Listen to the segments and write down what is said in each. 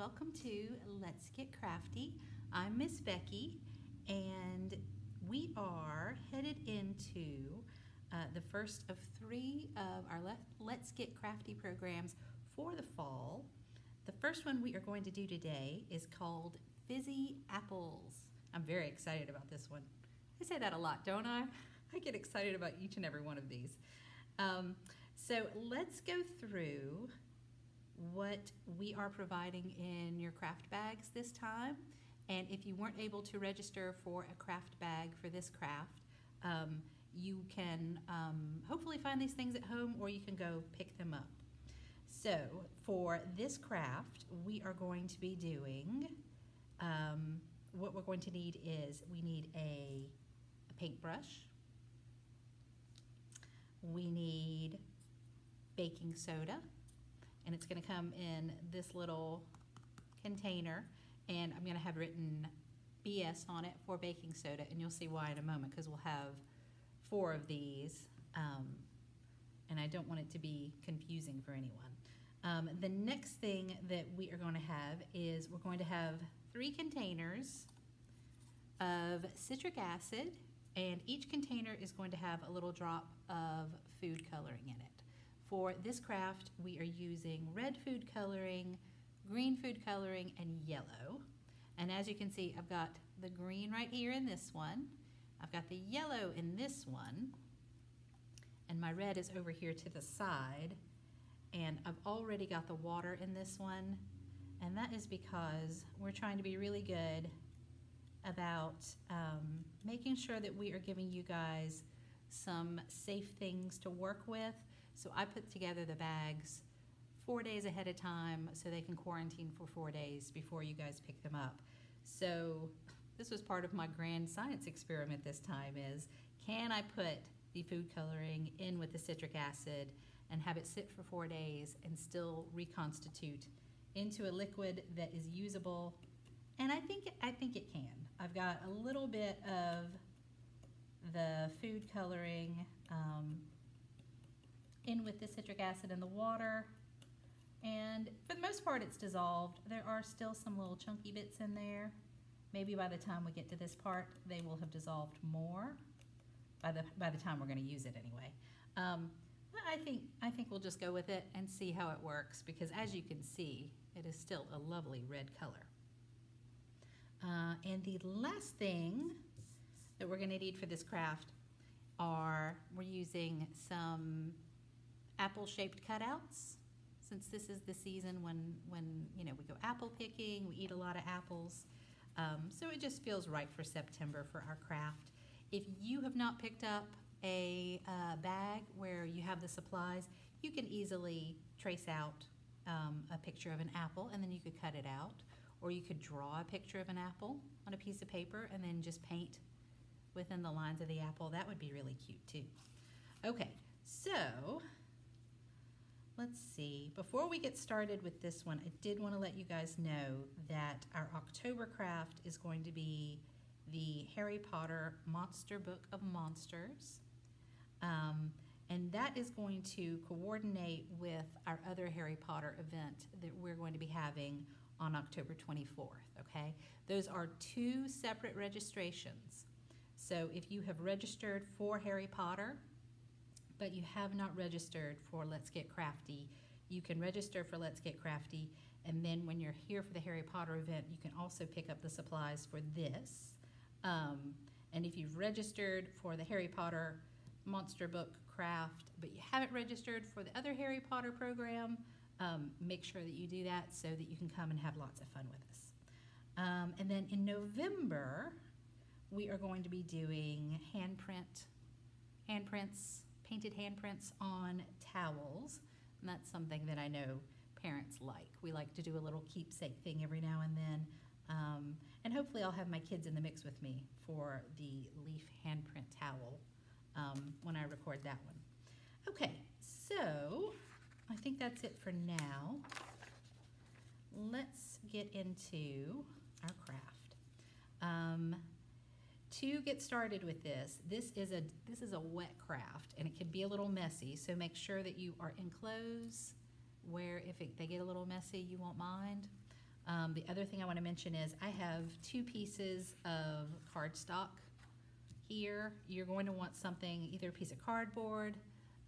welcome to Let's Get Crafty. I'm Miss Becky, and we are headed into the first of 3 of our Let's Get Crafty programs for the fall. The first one we are going to do today is called Fizzy Apples. I'm very excited about this one. I say that a lot, don't I? I get excited about each and every one of these. So let's go through what we are providing in your craft bags this time. And if you weren't able to register for a craft bag for this craft, you can hopefully find these things at home, or you can go pick them up. So for this craft, we are going to be doing, what we're going to need is we need a paintbrush, we need baking soda, and it's going to come in this little container, and I'm going to have written BS on it for baking soda, and you'll see why in a moment, because we'll have 4 of these, and I don't want it to be confusing for anyone. The next thing that we are going to have is we're going to have 3 containers of citric acid, and each container is going to have a little drop of food coloring in it. For this craft, we are using red food coloring, green food coloring, and yellow. And as you can see, I've got the green right here in this one. I've got the yellow in this one. And my red is over here to the side. And I've already got the water in this one. And that is because we're trying to be really good about making sure that we are giving you guys some safe things to work with. So I put together the bags 4 days ahead of time so they can quarantine for 4 days before you guys pick them up. So this was part of my grand science experiment this time is, can I put the food coloring in with the citric acid and have it sit for 4 days and still reconstitute into a liquid that is usable? And I think it can. I've got a little bit of the food coloring in with the citric acid and the water, and for the most part it's dissolved. There are still some little chunky bits in there. Maybe by the time we get to this part they will have dissolved more by the time we're going to use it anyway. But I think we'll just go with it and see how it works, because as you can see it is still a lovely red color. And the last thing that we're going to need for this craft we're using some apple-shaped cutouts, since this is the season when you know, we go apple picking, we eat a lot of apples. So it just feels right for September for our craft. If you have not picked up a bag where you have the supplies, you can easily trace out a picture of an apple, and then you could cut it out. Or you could draw a picture of an apple on a piece of paper and then just paint within the lines of the apple. That would be really cute too. Okay, so let's see. Before we get started with this one, I did want to let you guys know that our October craft is going to be the Harry Potter Monster Book of Monsters. And that is going to coordinate with our other Harry Potter event that we're going to be having on October 24th, okay? Those are 2 separate registrations. So if you have registered for Harry Potter, but you have not registered for Let's Get Crafty, you can register for Let's Get Crafty, and then when you're here for the Harry Potter event, you can also pick up the supplies for this. And if you've registered for the Harry Potter Monster Book craft, but you haven't registered for the other Harry Potter program, make sure that you do that so that you can come and have lots of fun with us. And then in November, we are going to be doing handprints, painted handprints on towels. And that's something that I know parents like. We like to do a little keepsake thing every now and then. And hopefully I'll have my kids in the mix with me for the leaf handprint towel when I record that one. Okay, so I think that's it for now. Let's get into our craft. To get started with this is a wet craft, and it can be a little messy, so make sure that you are in clothes where if they get a little messy you won't mind. The other thing I want to mention is I have 2 pieces of cardstock here. You're going to want something, either a piece of cardboard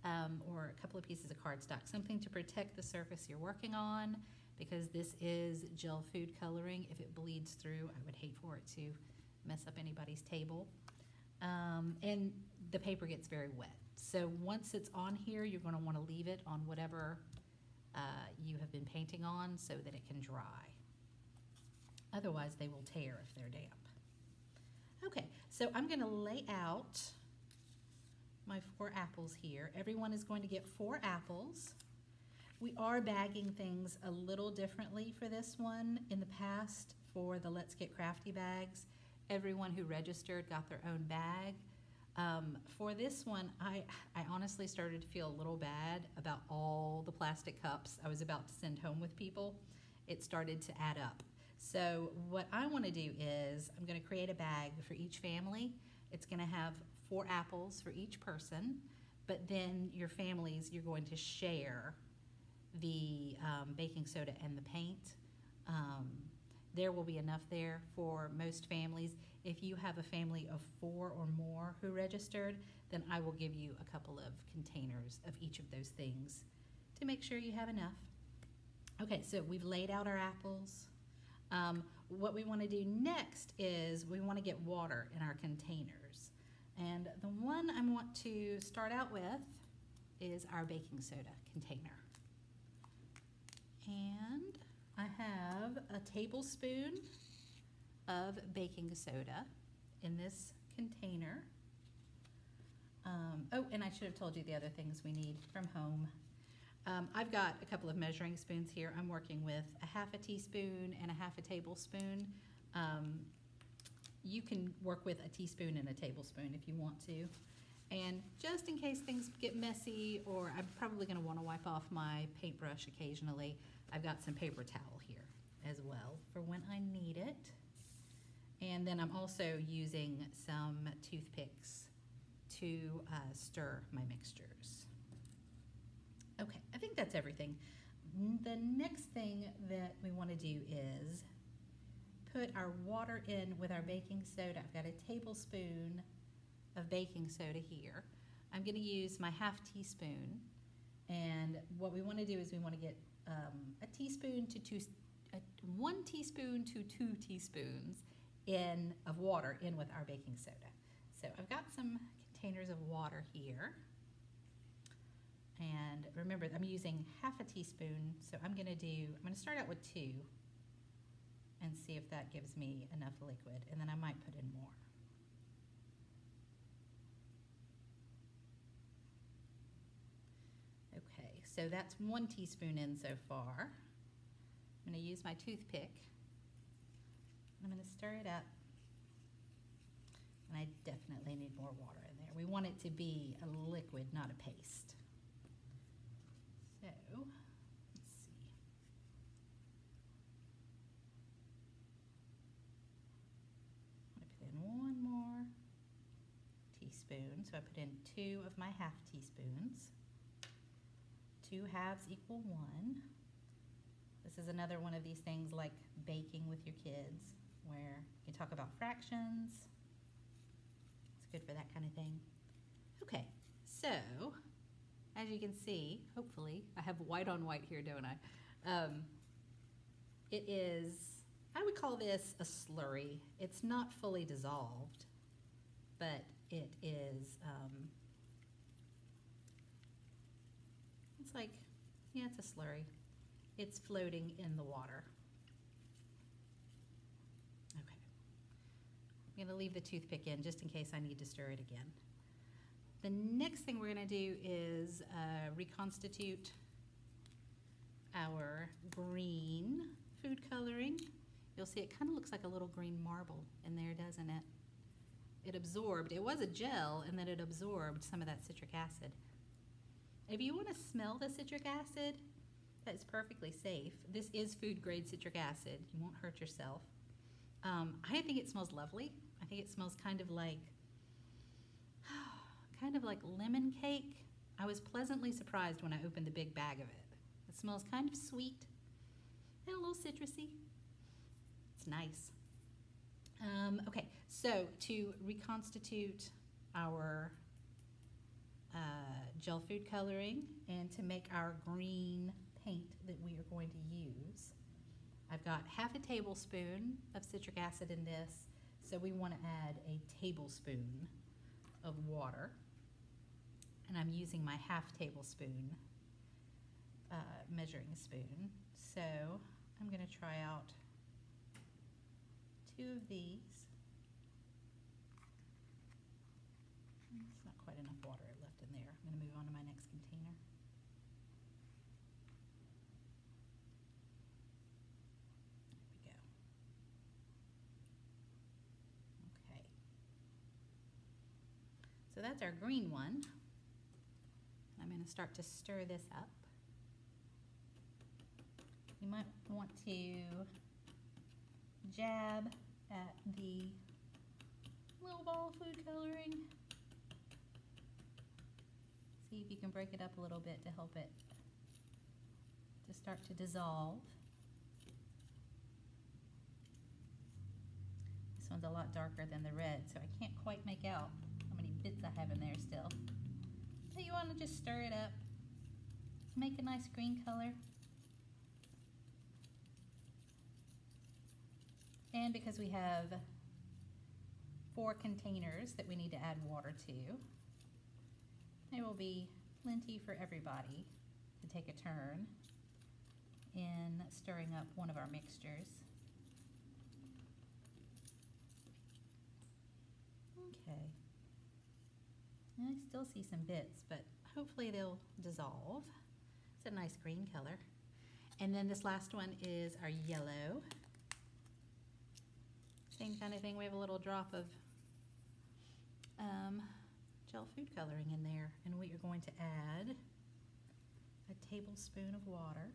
or a couple of pieces of cardstock, something to protect the surface you're working on, because this is gel food coloring. If it bleeds through, I would hate for it to mess up anybody's table. And the paper gets very wet. So once it's on here, you're going to want to leave it on whatever you have been painting on so that it can dry. Otherwise, they will tear if they're damp. Okay, so I'm going to lay out my 4 apples here. Everyone is going to get 4 apples. We are bagging things a little differently for this one. In the past, for the Let's Get Crafty bags, everyone who registered got their own bag. For this one, I honestly started to feel a little bad about all the plastic cups I was about to send home with people. It started to add up. So what I want to do is I'm going to create a bag for each family. It's going to have 4 apples for each person, but then your families, you're going to share the baking soda and the paint. There will be enough there for most families. If you have a family of 4 or more who registered, then I will give you a couple of containers of each of those things to make sure you have enough. Okay, so we've laid out our apples. What we want to do next is we want to get water in our containers. And the one I want to start out with is our baking soda container. And I have a tablespoon of baking soda in this container. Oh, and I should have told you the other things we need from home. I've got a couple of measuring spoons here. I'm working with a half a teaspoon and a half a tablespoon. You can work with a teaspoon and a tablespoon if you want to. And just in case things get messy, or I'm probably going to want to wipe off my paintbrush occasionally, I've got some paper towel here as well for when I need it. And then I'm also using some toothpicks to stir my mixtures. Okay, I think that's everything. The next thing that we want to do is put our water in with our baking soda. I've got a tablespoon of baking soda here. I'm going to use my half teaspoon, and what we want to do is we want to get 1 teaspoon to 2 teaspoons of water in with our baking soda. So I've got some containers of water here. And remember, I'm using half a teaspoon, so I'm going to start out with 2 and see if that gives me enough liquid, and then I might put in more. Okay, so that's 1 teaspoon in so far. I'm going to use my toothpick. I'm going to stir it up, and I definitely need more water in there. We want it to be a liquid, not a paste. So, let's see. I'm going to put in 1 more teaspoon. So I put in 2 of my half teaspoons. 2 halves equal 1. This is another one of these things like baking with your kids, where you talk about fractions. It's good for that kind of thing. Okay, so as you can see, hopefully, I have white on white here, don't I? It is, I would call this a slurry. It's not fully dissolved, but it is, it's like, yeah, it's a slurry. It's floating in the water. Okay. I'm going to leave the toothpick in just in case I need to stir it again. The next thing we're going to do is reconstitute our green food coloring. You'll see it kind of looks like a little green marble in there, doesn't it? It absorbed, it was a gel, and then it absorbed some of that citric acid. If you want to smell the citric acid, that is perfectly safe. This is food grade citric acid. You won't hurt yourself. I think it smells lovely. I think it smells kind of like lemon cake. I was pleasantly surprised when I opened the big bag of it. It smells kind of sweet and a little citrusy. It's nice. Okay, so to reconstitute our gel food coloring and to make our green paint that we are going to use, I've got half a tablespoon of citric acid in this, so we want to add a tablespoon of water, and I'm using my half tablespoon measuring spoon. So I'm going to try out 2 of these. It's not quite enough water left in there. I'm going to move on to my next container. There we go. Okay. So that's our green one. I'm going to start to stir this up. You might want to jab at the little ball of food coloring. See if you can break it up a little bit to help it to start to dissolve. This one's a lot darker than the red, so I can't quite make out how many bits I have in there still. So you want to just stir it up to make a nice green color. And because we have 4 containers that we need to add water to, there will be plenty for everybody to take a turn in stirring up one of our mixtures. Okay. I still see some bits, but hopefully they'll dissolve. It's a nice green color. And then this last one is our yellow. Same kind of thing, we have a little drop of gel food coloring in there, and we are going to add a tablespoon of water.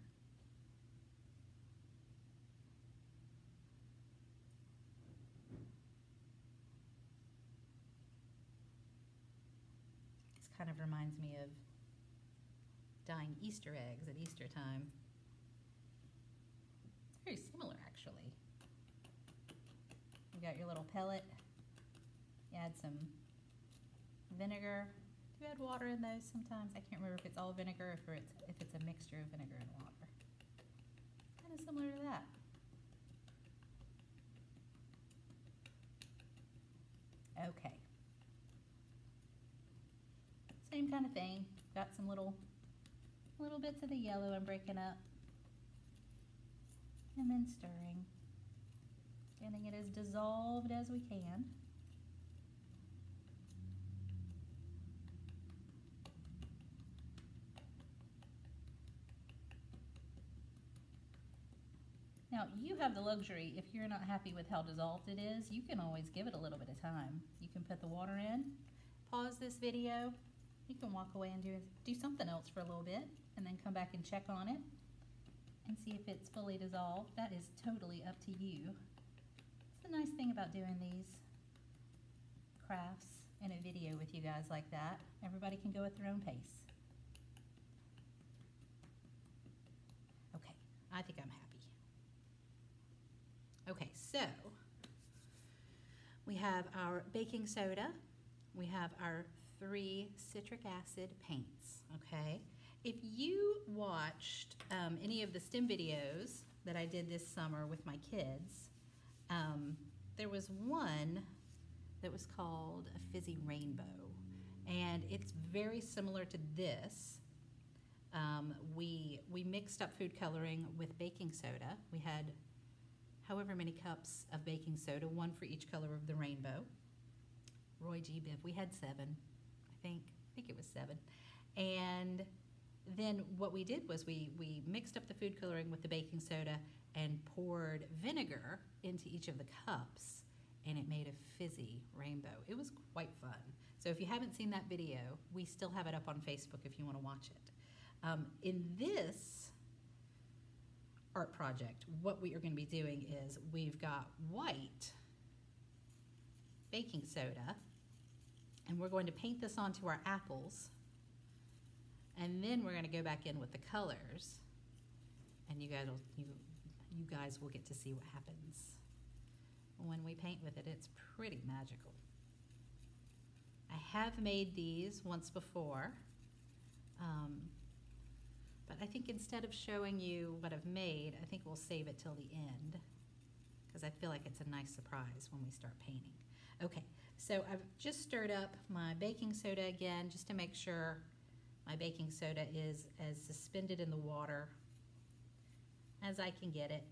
This kind of reminds me of dyeing Easter eggs at Easter time. It's very similar, actually. You got your little pellet. You add some vinegar. Do you add water in those sometimes? I can't remember if it's all vinegar or if it's a mixture of vinegar and water. Kind of similar to that. Okay. Same kind of thing. Got some little bits of the yellow I'm breaking up. And then stirring. Getting it as dissolved as we can. Now, you have the luxury, if you're not happy with how dissolved it is, you can always give it a little bit of time. You can put the water in, pause this video, you can walk away and do something else for a little bit, and then come back and check on it and see if it's fully dissolved. That is totally up to you. It's the nice thing about doing these crafts in a video with you guys like that. Everybody can go at their own pace. Okay, I think I'm happy. Okay, so we have our baking soda, we have our 3 citric acid paints, okay? If you watched any of the STEM videos that I did this summer with my kids, there was one that was called a Fizzy Rainbow, and it's very similar to this. We mixed up food coloring with baking soda. We had however many cups of baking soda, 1 for each color of the rainbow. Roy G. Biv, we had 7, I think it was 7. And then what we did was we mixed up the food coloring with the baking soda and poured vinegar into each of the cups, and it made a fizzy rainbow. It was quite fun. So if you haven't seen that video, we still have it up on Facebook if you want to watch it. In this art project, what we are going to be doing is we've got white baking soda, and we're going to paint this onto our apples, and then we're going to go back in with the colors, and you guys will get to see what happens. when we paint with it, it's pretty magical. I have made these once before, but I think instead of showing you what I've made, I think we'll save it till the end because I feel like it's a nice surprise when we start painting. Okay, so I've just stirred up my baking soda again just to make sure my baking soda is as suspended in the water as I can get it.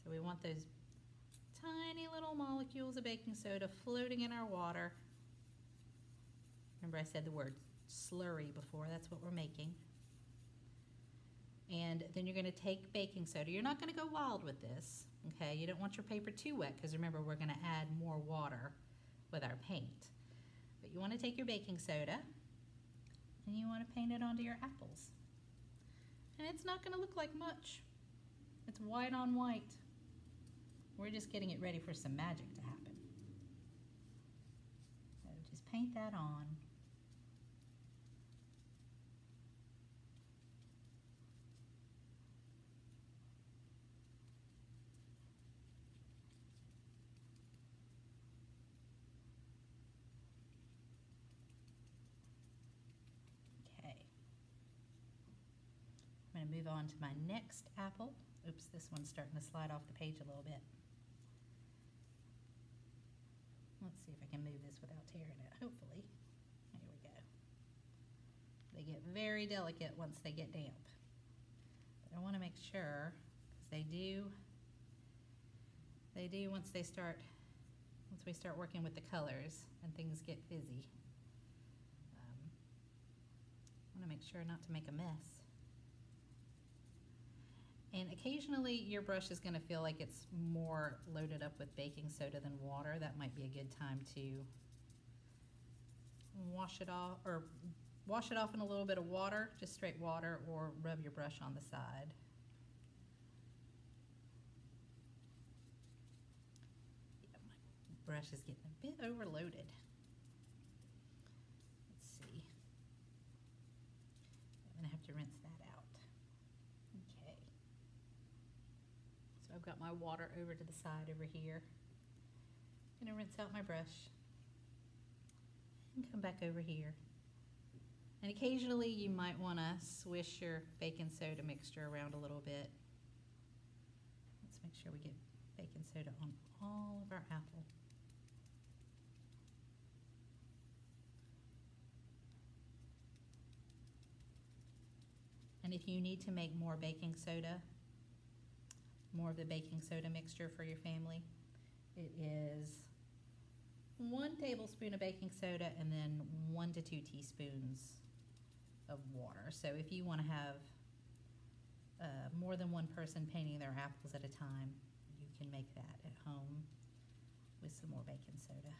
So we want those tiny little molecules of baking soda floating in our water. Remember I said the word slurry before, that's what we're making. And then you're going to take baking soda. You're not going to go wild with this, okay? You don't want your paper too wet because remember we're going to add more water with our paint. But you want to take your baking soda and you want to paint it onto your apples. And it's not going to look like much. It's white on white. We're just getting it ready for some magic to happen. So just paint that on. Okay. I'm going to move on to my next apple. Oops, this one's starting to slide off the page a little bit. Let's see if I can move this without tearing it, hopefully. There we go. They get very delicate once they get damp. But I want to make sure, because they do once we start working with the colors and things get fizzy. I want to make sure not to make a mess. And occasionally your brush is going to feel like it's more loaded up with baking soda than water. That might be a good time to wash it off, or wash it off in a little bit of water, just straight water, or rub your brush on the side. Yeah, my brush is getting a bit overloaded. Let's see. I'm going to have to rinse that out. I've got my water over to the side over here. I'm going to rinse out my brush and come back over here. And occasionally you might want to swish your baking soda mixture around a little bit. Let's make sure we get baking soda on all of our apple. And if you need to make more baking soda, more of the baking soda mixture for your family, it is 1 tablespoon of baking soda and then 1 to 2 teaspoons of water. So if you want to have more than one person painting their apples at a time, you can make that at home with some more baking soda.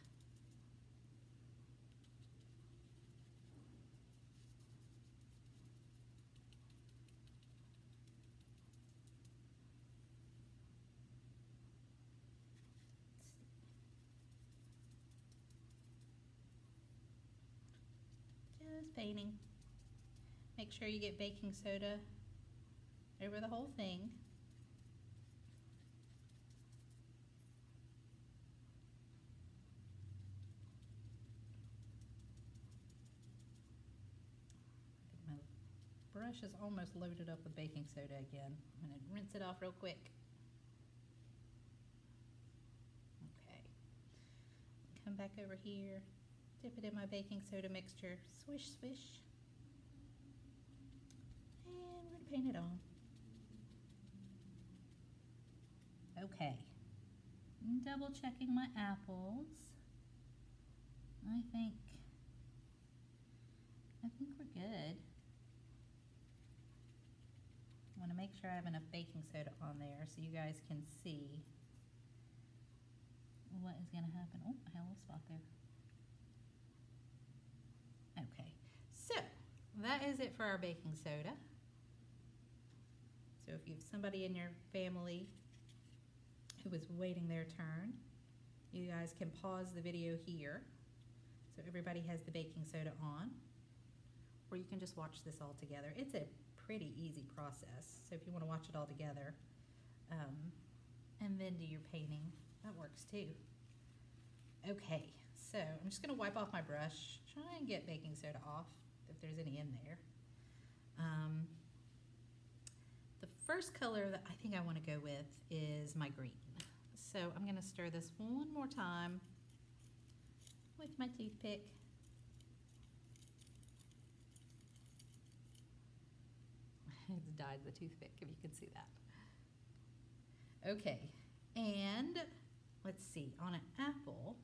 Just painting. Make sure you get baking soda over the whole thing. I think my brush is almost loaded up with baking soda again. I'm going to rinse it off real quick. Okay. Come back over here. Dip it in my baking soda mixture, swish, swish, and we're going to paint it on. Okay, double checking my apples. I think we're good. I want to make sure I have enough baking soda on there so you guys can see what is going to happen. Oh, I have a little spot there. Okay, so that is it for our baking soda. So if you have somebody in your family who is waiting their turn, you guys can pause the video here so everybody has the baking soda on, or you can just watch this all together. It's a pretty easy process, so if you want to watch it all together, and then do your painting. That works too. Okay, so I'm just gonna wipe off my brush, try and get baking soda off if there's any in there. The first color that I think I want to go with is my green. So I'm going to stir this one more time with my toothpick. It's dyed the toothpick, if you can see that. Okay, and let's see, on an apple,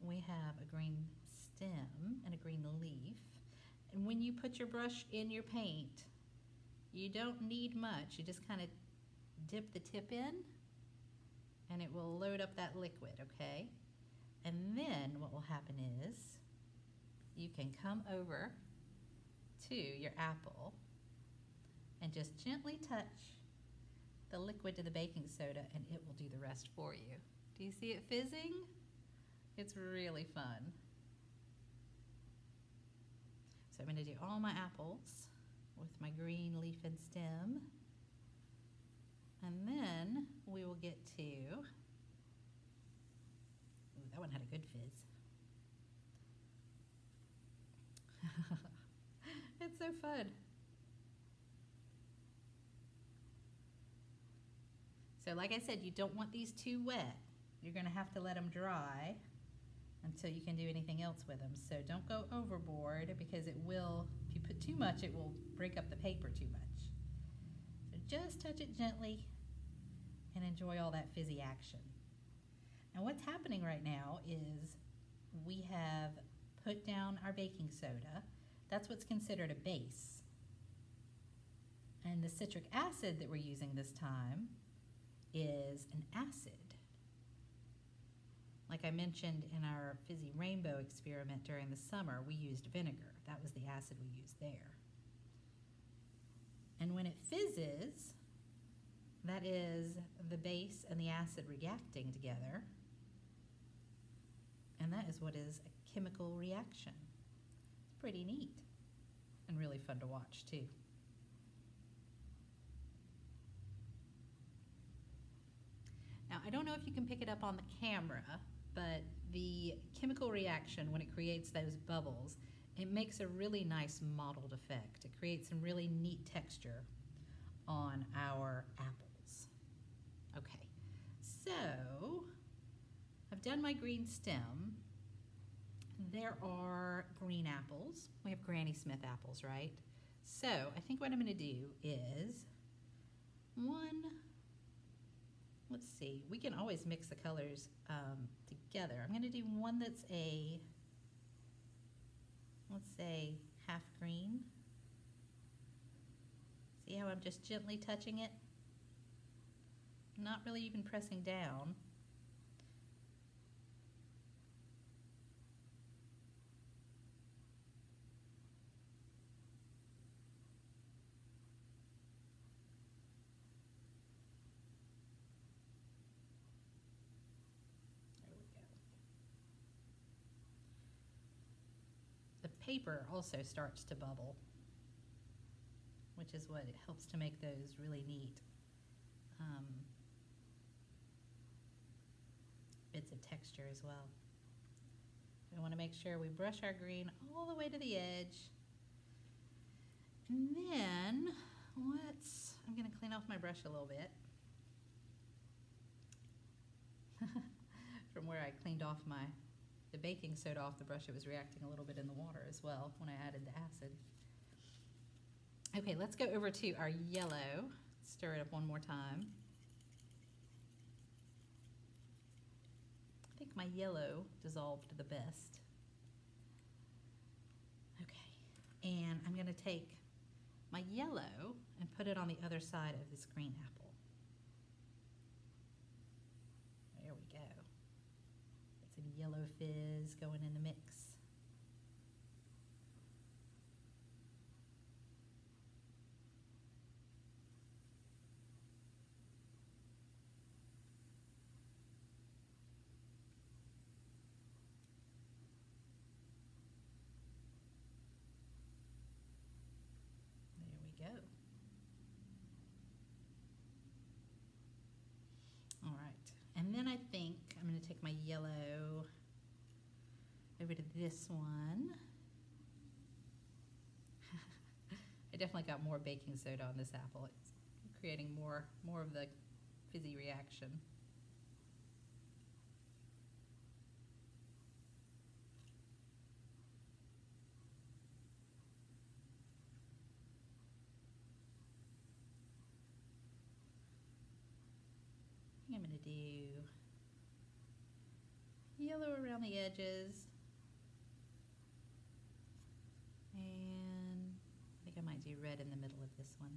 we have a green stem and a green leaf. And when you put your brush in your paint, you don't need much. You just kind of dip the tip in and it will load up that liquid, okay? And then what will happen is you can come over to your apple and just gently touch the liquid to the baking soda and it will do the rest for you. Do you see it fizzing? It's really fun. So I'm going to do all my apples with my green leaf and stem. And then we will get to, ooh, that one had a good fizz. It's so fun. So like I said, you don't want these too wet. You're going to have to let them dry until you can do anything else with them. So don't go overboard because it will, if you put too much, it will break up the paper too much. So just touch it gently and enjoy all that fizzy action. Now what's happening right now is we have put down our baking soda. That's what's considered a base. And the citric acid that we're using this time is an acid. Like I mentioned in our Fizzy Rainbow experiment during the summer, we used vinegar. That was the acid we used there. And when it fizzes, that is the base and the acid reacting together. And that is what is a chemical reaction. It's pretty neat and really fun to watch too. Now, I don't know if you can pick it up on the camera, but the chemical reaction, when it creates those bubbles, it makes a really nice mottled effect. It creates some really neat texture on our apples. Okay, so I've done my green stem. There are green apples. We have Granny Smith apples, right? So I think what I'm going to do is let's see, we can always mix the colors together. I'm going to do one that's let's say half green. See how I'm just gently touching it? Not really even pressing down. Paper also starts to bubble, which is what it helps to make those really neat bits of texture as well. We want to make sure we brush our green all the way to the edge. And then I'm going to clean off my brush a little bit from where I cleaned off the baking soda off the brush. It was reacting a little bit in the water as well when I added the acid. Okay, let's go over to our yellow. Stir it up one more time. I think my yellow dissolved the best. Okay, and I'm going to take my yellow and put it on the other side of this green apple. There we go. Some yellow fizz going in the mix. There we go. over to this one. I definitely got more baking soda on this apple. It's creating more of the fizzy reaction. I'm going to do yellow around the edges, and I think I might do red in the middle of this one.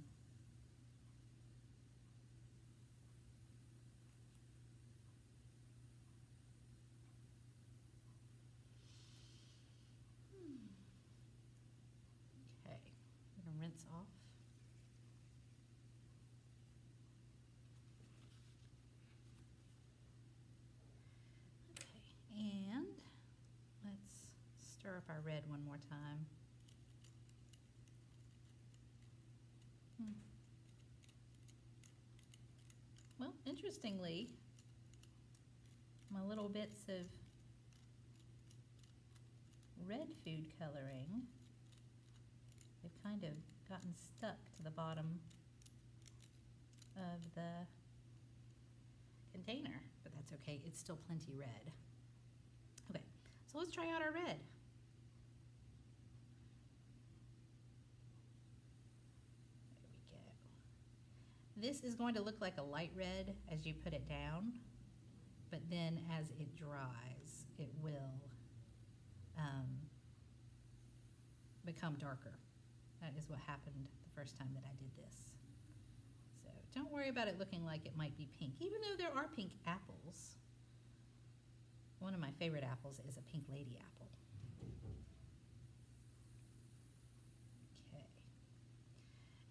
Okay, I'm going to rinse off. And let's stir up our red one more time. Well, interestingly, my little bits of red food coloring, they've kind of gotten stuck to the bottom of the container, but that's okay. It's still plenty red. Okay, so let's try out our red. There we go. This is going to look like a light red as you put it down, but then as it dries, it will become darker. That is what happened the first time that I did this. So don't worry about it looking like it might be pink, even though there are pink apples. One of my favorite apples is a pink lady apple. Okay.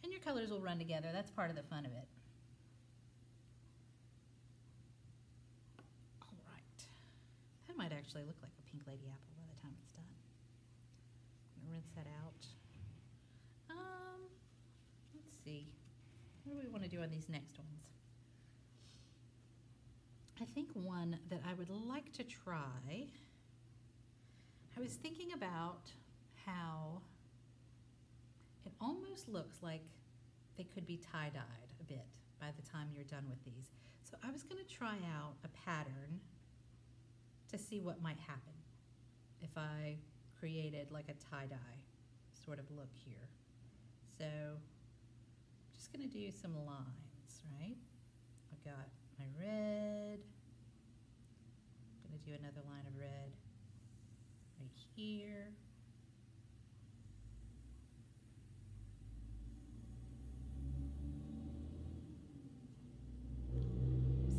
And your colors will run together. That's part of the fun of it. All right. That might actually look like a pink lady apple by the time it's done. I'm going to rinse that out. Let's see. What do we want to do on these next ones? I think one that I would like to try, I was thinking about how it almost looks like they could be tie-dyed a bit by the time you're done with these. So I was going to try out a pattern to see what might happen if I created like a tie-dye sort of look here. So I'm just going to do some lines, right? I've got my red. I'm going to do another line of red right here.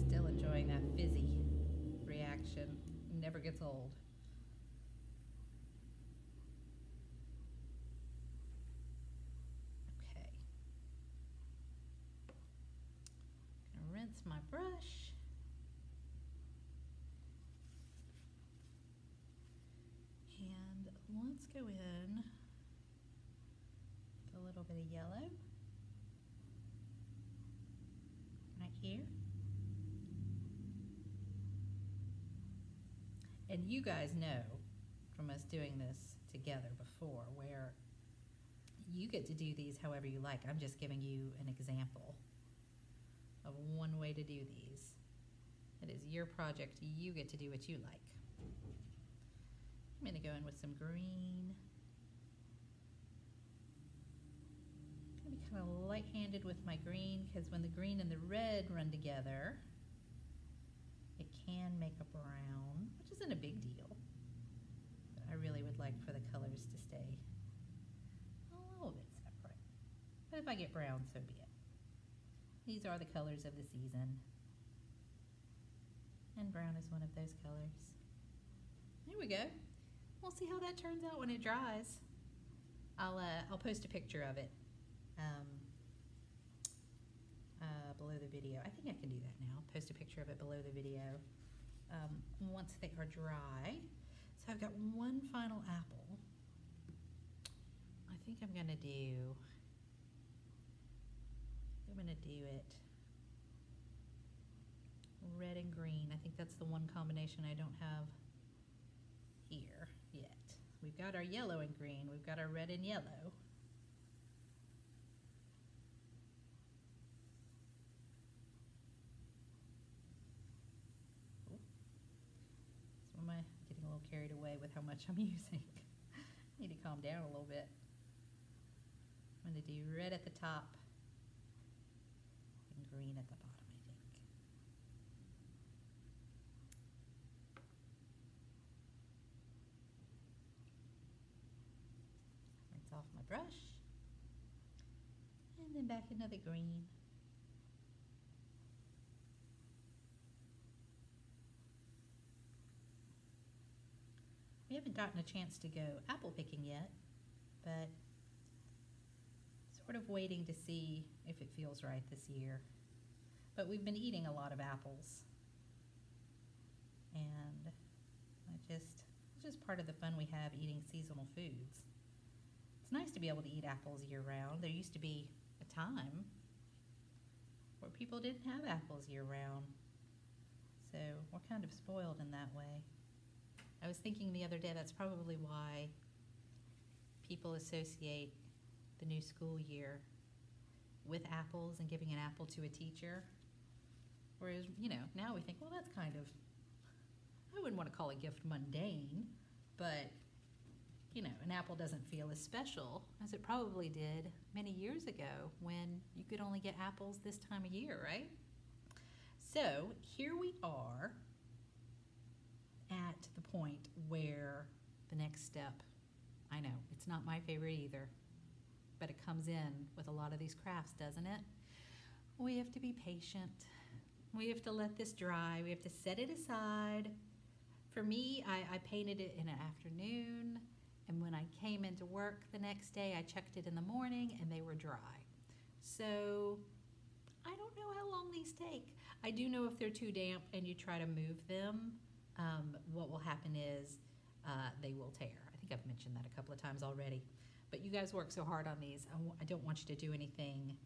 Still enjoying that fizzy reaction. Never gets old. Okay. Gonna rinse my brush. And let's go in with a little bit of yellow right here. And you guys know from us doing this together before where you get to do these however you like. I'm just giving you an example of one way to do these. It is your project. You get to do what you like. I'm going to go in with some green. I'm going to be kind of light-handed with my green because when the green and the red run together, it can make a brown, which isn't a big deal. But I really would like for the colors to stay a little bit separate. But if I get brown, so be it. These are the colors of the season. And brown is one of those colors. There we go. We'll see how that turns out when it dries. I'll post a picture of it below the video. I think I can do that now. Post a picture of it below the video once they are dry. So I've got one final apple. I think I'm gonna do it red and green. I think that's the one combination I don't have here we've got our yellow and green, we've got our red and yellow. So am I getting a little carried away with how much I'm using? I need to calm down a little bit. I'm going to do red at the top and green at the bottom, I think. Rinse off my brush. And then back another green. We haven't gotten a chance to go apple picking yet, but sort of waiting to see if it feels right this year. But we've been eating a lot of apples, and it's just part of the fun we have eating seasonal foods. It's nice to be able to eat apples year round. There used to be a time where people didn't have apples year round, so we're kind of spoiled in that way. I was thinking the other day that's probably why people associate the new school year with apples and giving an apple to a teacher. Whereas, you know, now we think, well, that's kind of, I wouldn't want to call a gift mundane, but, you know, an apple doesn't feel as special as it probably did many years ago when you could only get apples this time of year, right? So here we are at the point where the next step, I know, it's not my favorite either, but it comes in with a lot of these crafts, doesn't it? We have to be patient. We have to let this dry. We have to set it aside. For me, I painted it in an afternoon, and when I came into work the next day, I checked it in the morning, and they were dry. So I don't know how long these take. I do know if they're too damp and you try to move them, what will happen is they will tear. I think I've mentioned that a couple of times already. But you guys work so hard on these. I don't want you to do anything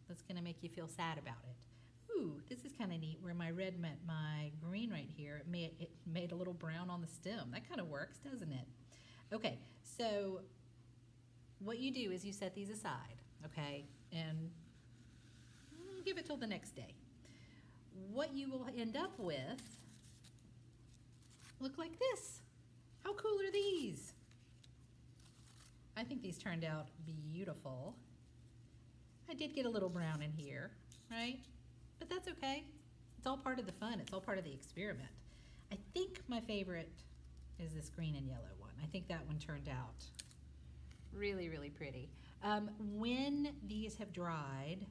that's going to make you feel sad about it. Ooh, this is kind of neat where my red met my green right here. It made a little brown on the stem. That kind of works, doesn't it? Okay, so what you do is you set these aside, okay, and give it till the next day. What you will end up with look like this. How cool are these? I think these turned out beautiful. I did get a little brown in here, right? But that's okay. It's all part of the fun. It's all part of the experiment. I think my favorite is this green and yellow one. I think that one turned out really, really pretty. When these have dried,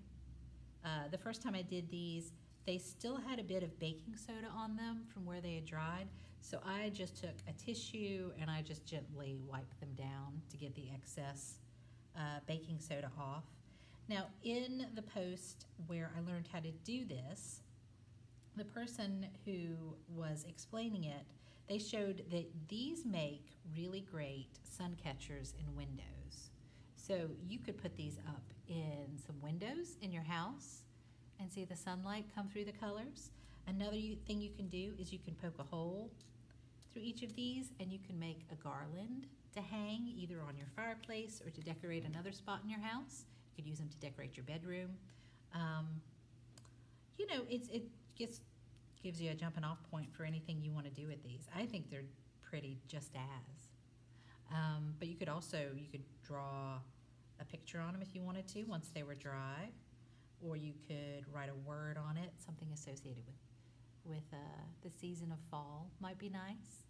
the first time I did these, they still had a bit of baking soda on them from where they had dried. So I just took a tissue and I just gently wiped them down to get the excess baking soda off. Now, in the post where I learned how to do this, the person who was explaining it, they showed that these make really great sun catchers in windows. So you could put these up in some windows in your house and see the sunlight come through the colors. Another thing you can do is you can poke a hole through each of these and you can make a garland to hang either on your fireplace or to decorate another spot in your house. You could use them to decorate your bedroom. You know, it just gives you a jumping off point for anything you want to do with these. I think they're pretty just as. But you could draw a picture on them if you wanted to once they were dry, or you could write a word on it, something associated with the season of fall might be nice.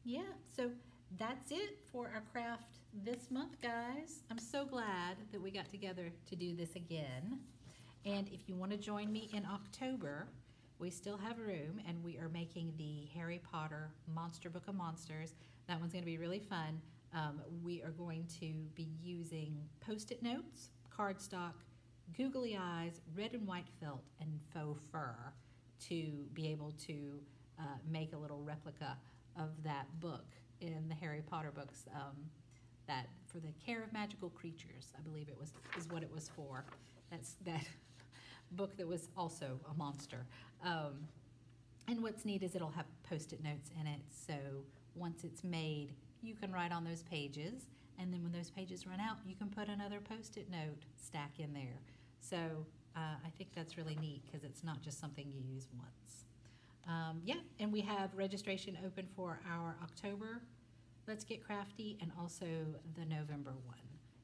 Yeah, so that's it for our craft this month, guys. I'm so glad that we got together to do this again. And if you want to join me in October, we still have room, and we are making the Harry Potter Monster Book of Monsters. That one's going to be really fun. We are going to be using Post-it notes, cardstock, googly eyes, red and white felt, and faux fur to be able to make a little replica of that book in the Harry Potter books. That for the Care of Magical Creatures, I believe is what it was for. That's that book that was also a monster. And what's neat is it'll have Post-it notes in it, so once it's made, you can write on those pages, and then when those pages run out, you can put another Post-it note stack in there. So I think that's really neat because it's not just something you use once. Yeah, and we have registration open for our October Let's Get Crafty and also the November one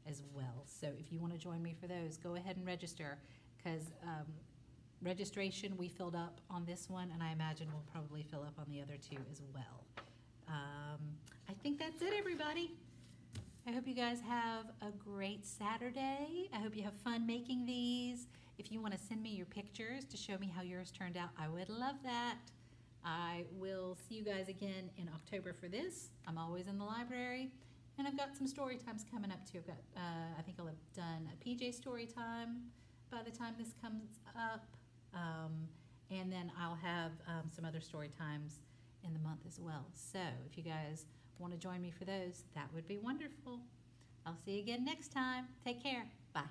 as well. So if you want to join me for those, go ahead and register, because registration we filled up on this one, and I imagine we'll probably fill up on the other two as well. I think that's it, everybody. I hope you guys have a great Saturday. I hope you have fun making these. If you want to send me your pictures to show me how yours turned out, I would love that. I will see you guys again in October for this. I'm always in the library, and I've got some story times coming up too. I've got, I think I'll have done a PJ story time by the time this comes up, and then I'll have some other story times in the month as well. So if you guys want to join me for those, that would be wonderful. I'll see you again next time. Take care. Bye.